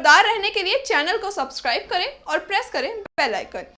खबरदार रहने के लिए चैनल को सब्सक्राइब करें और प्रेस करें बेल आइकन।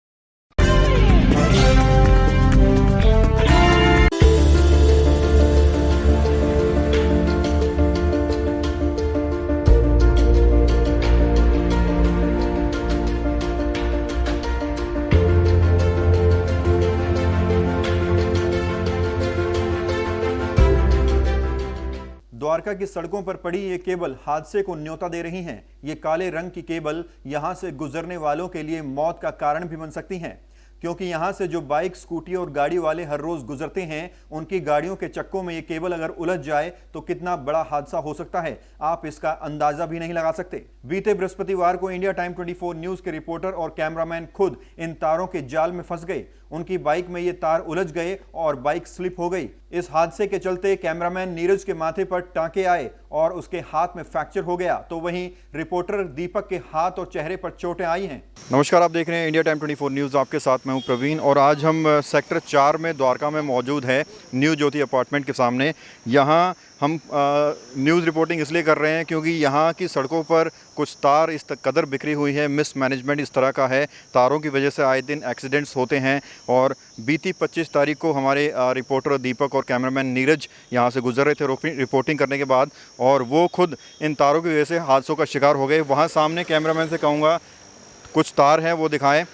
द्वारका की सड़कों पर पड़ी ये केबल हादसे को न्योता दे रही हैं। ये काले रंग की केबल यहां से गुजरने वालों के लिए मौत का कारण भी बन सकती हैं, क्योंकि यहां से जो बाइक, स्कूटी और गाड़ी वाले हर रोज गुजरते हैं, उनकी गाड़ियों के चक्कों में ये केबल अगर उलझ जाए तो कितना बड़ा हादसा हो सकता है, आप इसका अंदाजा भी नहीं लगा सकते। बीते बृहस्पतिवार को इंडिया टाइम 24 न्यूज के रिपोर्टर और कैमरामैन खुद इन तारों के जाल में फंस गए। उनकी बाइक में ये तार उलझ गए और बाइक स्लिप हो गई। इस हादसे के चलते कैमरामैन नीरज के माथे पर टांके आए और उसके हाथ में फ्रैक्चर हो गया, तो वहीं रिपोर्टर दीपक के हाथ और चेहरे पर चोटें आई हैं। नमस्कार, आप देख रहे हैं इंडिया टाइम 24 न्यूज़। आपके साथ मैं हूं प्रवीण और आज हम सेक्टर 4 में द्वारका में मौजूद है, न्यू ज्योति अपार्टमेंट के सामने। यहाँ हम न्यूज़ रिपोर्टिंग इसलिए कर रहे हैं क्योंकि यहाँ की सड़कों पर कुछ तार इस कदर बिखरी हुई है, मिसमैनेजमेंट इस तरह का है, तारों की वजह से आए दिन एक्सीडेंट्स होते हैं। और बीती 25 तारीख को हमारे रिपोर्टर दीपक और कैमरामैन नीरज यहाँ से गुजर रहे थे रिपोर्टिंग करने के बाद, और वो खुद इन तारों की वजह से हादसों का शिकार हो गए। वहाँ सामने कैमरामैन से कहूँगा कुछ तार हैं वो दिखाएं।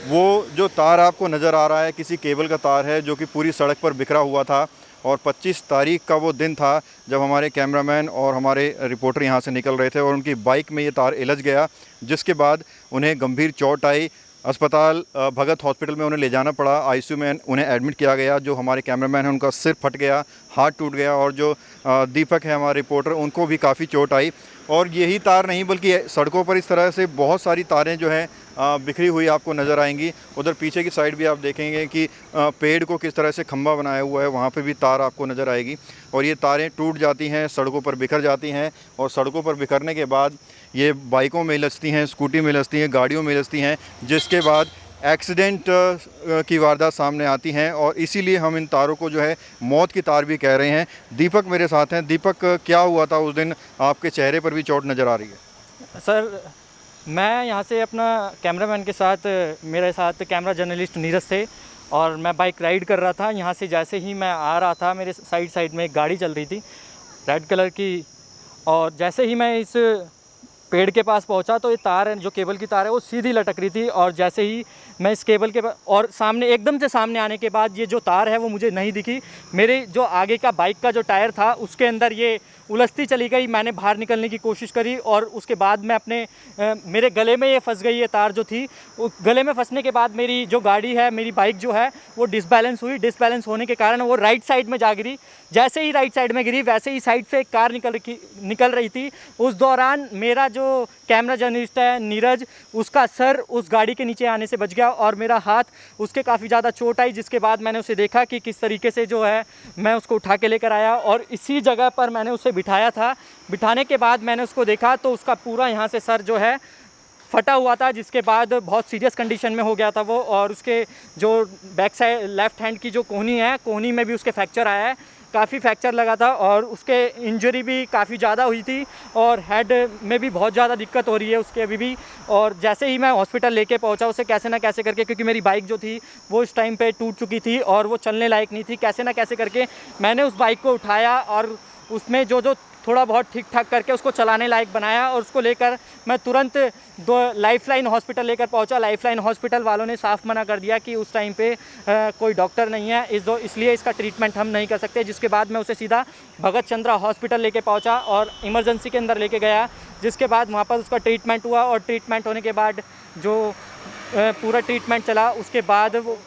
वो जो तार आपको नज़र आ रहा है किसी केबल का तार है जो कि पूरी सड़क पर बिखरा हुआ था, और 25 तारीख का वो दिन था जब हमारे कैमरामैन और हमारे रिपोर्टर यहाँ से निकल रहे थे और उनकी बाइक में ये तार इलझ गया, जिसके बाद उन्हें गंभीर चोट आई। अस्पताल भगत हॉस्पिटल में उन्हें ले जाना पड़ा, आईसीयू में उन्हें एडमिट किया गया। जो हमारे कैमरामैन हैं उनका सिर फट गया, हाथ टूट गया, और जो दीपक है हमारे रिपोर्टर, उनको भी काफ़ी चोट आई। और यही तार नहीं बल्कि सड़कों पर इस तरह से बहुत सारी तारें जो हैं बिखरी हुई आपको नज़र आएंगी। उधर पीछे की साइड भी आप देखेंगे कि पेड़ को किस तरह से खंभा बनाया हुआ है, वहाँ पे भी तार आपको नज़र आएगी। और ये तारें टूट जाती हैं, सड़कों पर बिखर जाती हैं, और सड़कों पर बिखरने के बाद ये बाइकों में इलझती हैं, स्कूटी में इलझती हैं, गाड़ियों में इलझती हैं, जिसके बाद एक्सीडेंट की वारदात सामने आती हैं। और इसीलिए हम इन तारों को जो है मौत की तार भी कह रहे हैं। दीपक मेरे साथ हैं। दीपक, क्या हुआ था उस दिन? आपके चेहरे पर भी चोट नज़र आ रही है। सर, मैं यहाँ से अपना कैमरामैन के साथ, मेरे साथ कैमरा जर्नलिस्ट नीरज थे, और मैं बाइक राइड कर रहा था। यहाँ से जैसे ही मैं आ रहा था, मेरे साइड में एक गाड़ी चल रही थी रेड कलर की, और जैसे ही मैं इस पेड़ के पास पहुंचा तो ये तार है, जो केबल की तार है, वो सीधी लटक रही थी। और जैसे ही मैं इस केबल के और सामने एकदम से सामने आने के बाद ये जो तार है वो मुझे नहीं दिखी। मेरे जो आगे का बाइक का जो टायर था उसके अंदर ये उलझती चली गई। मैंने बाहर निकलने की कोशिश करी और उसके बाद मैं मेरे गले में ये फंस गई। ये तार जो थी, गले में फंसने के बाद मेरी जो गाड़ी है, मेरी बाइक जो है, वो डिसबैलेंस हुई। डिसबैलेंस होने के कारण वो राइट साइड में जा गिरी। जैसे ही राइट साइड में गिरी, वैसे ही साइड से एक कार निकल रही थी। उस दौरान मेरा जो कैमरा जर्नलिस्ट है नीरज, उसका सर उस गाड़ी के नीचे आने से बच गया और मेरा हाथ, उसके काफ़ी ज़्यादा चोट आई। जिसके बाद मैंने उसे देखा कि किस तरीके से जो है मैं उसको उठा के लेकर आया, और इसी जगह पर मैंने उसे बिठाया था। बिठाने के बाद मैंने उसको देखा तो उसका पूरा यहाँ से सर जो है फटा हुआ था, जिसके बाद बहुत सीरियस कंडीशन में हो गया था वो। और उसके जो बैक साइड लेफ़्ट हैंड की जो कोहनी है, कोहनी में भी उसके फ्रैक्चर आया है, काफ़ी फ्रैक्चर लगा था, और उसके इंजरी भी काफ़ी ज़्यादा हुई थी, और हेड में भी बहुत ज़्यादा दिक्कत हो रही है उसके अभी भी। और जैसे ही मैं हॉस्पिटल लेके पहुंचा उसे कैसे ना कैसे करके, क्योंकि मेरी बाइक जो थी वो इस टाइम पे टूट चुकी थी और वो चलने लायक नहीं थी, कैसे ना कैसे करके मैंने उस बाइक को उठाया और उसमें जो थोड़ा बहुत ठीक ठाक करके उसको चलाने लायक बनाया, और उसको लेकर मैं तुरंत लाइफलाइन हॉस्पिटल लेकर पहुंचा। लाइफलाइन हॉस्पिटल वालों ने साफ मना कर दिया कि उस टाइम पे कोई डॉक्टर नहीं है, इसलिए इसका ट्रीटमेंट हम नहीं कर सकते। जिसके बाद मैं उसे सीधा भगत चंद्रा हॉस्पिटल लेके पहुंचा और इमरजेंसी के अंदर लेके गया। जिसके बाद वहाँ पर उसका ट्रीटमेंट हुआ, और ट्रीटमेंट होने के बाद जो पूरा ट्रीटमेंट चला, उसके बाद वो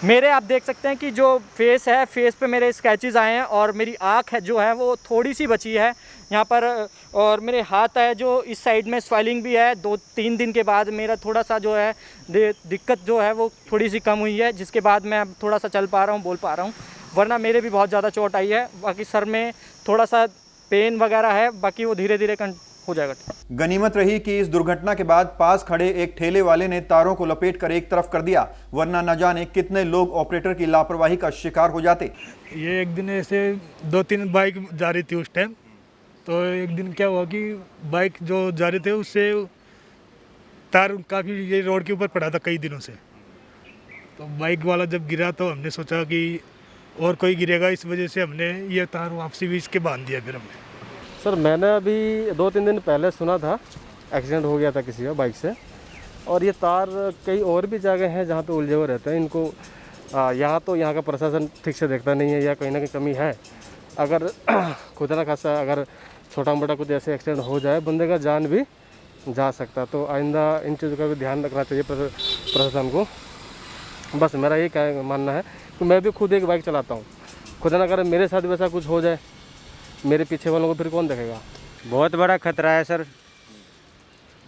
मेरे, आप देख सकते हैं कि जो फेस है, फेस पे मेरे स्क्रैचेस आए हैं, और मेरी आँख है जो है वो थोड़ी सी बची है यहाँ पर, और मेरे हाथ है जो इस साइड में स्वेलिंग भी है। 2-3 दिन के बाद मेरा थोड़ा सा जो है दिक्कत जो है वो थोड़ी सी कम हुई है, जिसके बाद मैं अब थोड़ा सा चल पा रहा हूँ, बोल पा रहा हूँ। वरना मेरे भी बहुत ज़्यादा चोट आई है। बाकी सर में थोड़ा सा पेन वगैरह है, बाकी वो धीरे धीरे हो जाएगा। गनीमत रही कि इस दुर्घटना के बाद पास खड़े एक ठेले वाले ने तारों को लपेट कर एक तरफ कर दिया, वरना न जाने कितने लोग ऑपरेटर की लापरवाही का शिकार हो जाते। ये एक दिन ऐसे 2-3 बाइक जा रही थी उस टाइम, तो एक दिन क्या हुआ कि बाइक जो जा रहे थे उससे तार काफ़ी ये रोड के ऊपर पड़ा था कई दिनों से। तो बाइक वाला जब गिरा तो हमने सोचा कि और कोई गिरेगा, इस वजह से हमने ये तार वापसी भी इसके बांध दिया फिर हमने। सर मैंने अभी 2-3 दिन पहले सुना था एक्सीडेंट हो गया था किसी का बाइक से, और ये तार कई और भी जगह हैं जहाँ पे उलझे हुए रहते हैं। इनको यहाँ तो यहाँ का प्रशासन ठीक से देखता नहीं है या कहीं ना कहीं कमी है। अगर खुदा ना खासा अगर छोटा मोटा कुछ ऐसे एक्सीडेंट हो जाए, बंदे का जान भी जा सकता, तो आइंदा इन चीज़ों का भी ध्यान रखना चाहिए प्रशासन को। बस मेरा ये मानना है कि मैं भी खुद एक बाइक चलाता हूँ, खुदा ना करे मेरे साथ वैसा कुछ हो जाए, मेरे पीछे वालों को फिर कौन देखेगा। बहुत बड़ा खतरा है सर,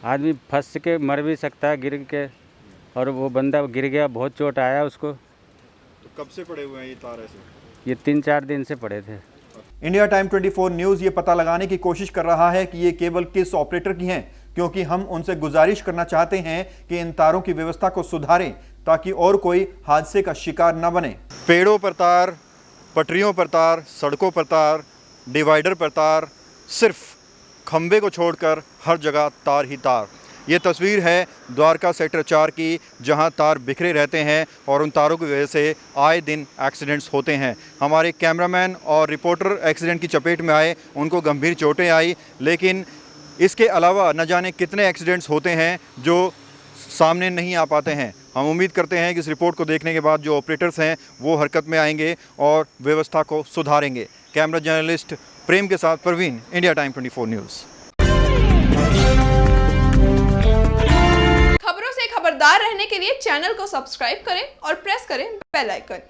आदमी फंस के मर भी सकता है गिर के, और वो बंदा गिर गया, बहुत चोट आया उसको। तो कब से पड़े हुए हैं ये तार ऐसे? ये 3-4 दिन से पड़े थे। इंडिया टाइम 24 न्यूज़ ये पता लगाने की कोशिश कर रहा है कि ये केबल किस ऑपरेटर की हैं, क्योंकि हम उनसे गुजारिश करना चाहते हैं कि इन तारों की व्यवस्था को सुधारें ताकि और कोई हादसे का शिकार न बने। पेड़ों पर तार, पटरियों पर तार, सड़कों पर तार, डिवाइडर पर तार, सिर्फ खंबे को छोड़कर हर जगह तार ही तार। ये तस्वीर है द्वारका सेक्टर 4 की, जहां तार बिखरे रहते हैं और उन तारों की वजह से आए दिन एक्सीडेंट्स होते हैं। हमारे कैमरामैन और रिपोर्टर एक्सीडेंट की चपेट में आए, उनको गंभीर चोटें आई, लेकिन इसके अलावा न जाने कितने एक्सीडेंट्स होते हैं जो सामने नहीं आ पाते हैं। हम उम्मीद करते हैं कि इस रिपोर्ट को देखने के बाद जो ऑपरेटर्स हैं वो हरकत में आएंगे और व्यवस्था को सुधारेंगे। कैमरा जर्नलिस्ट प्रेम के साथ परवीन, इंडिया टाइम 24 न्यूज़। खबरों से खबरदार रहने के लिए चैनल को सब्सक्राइब करें और प्रेस करें बेल आइकन।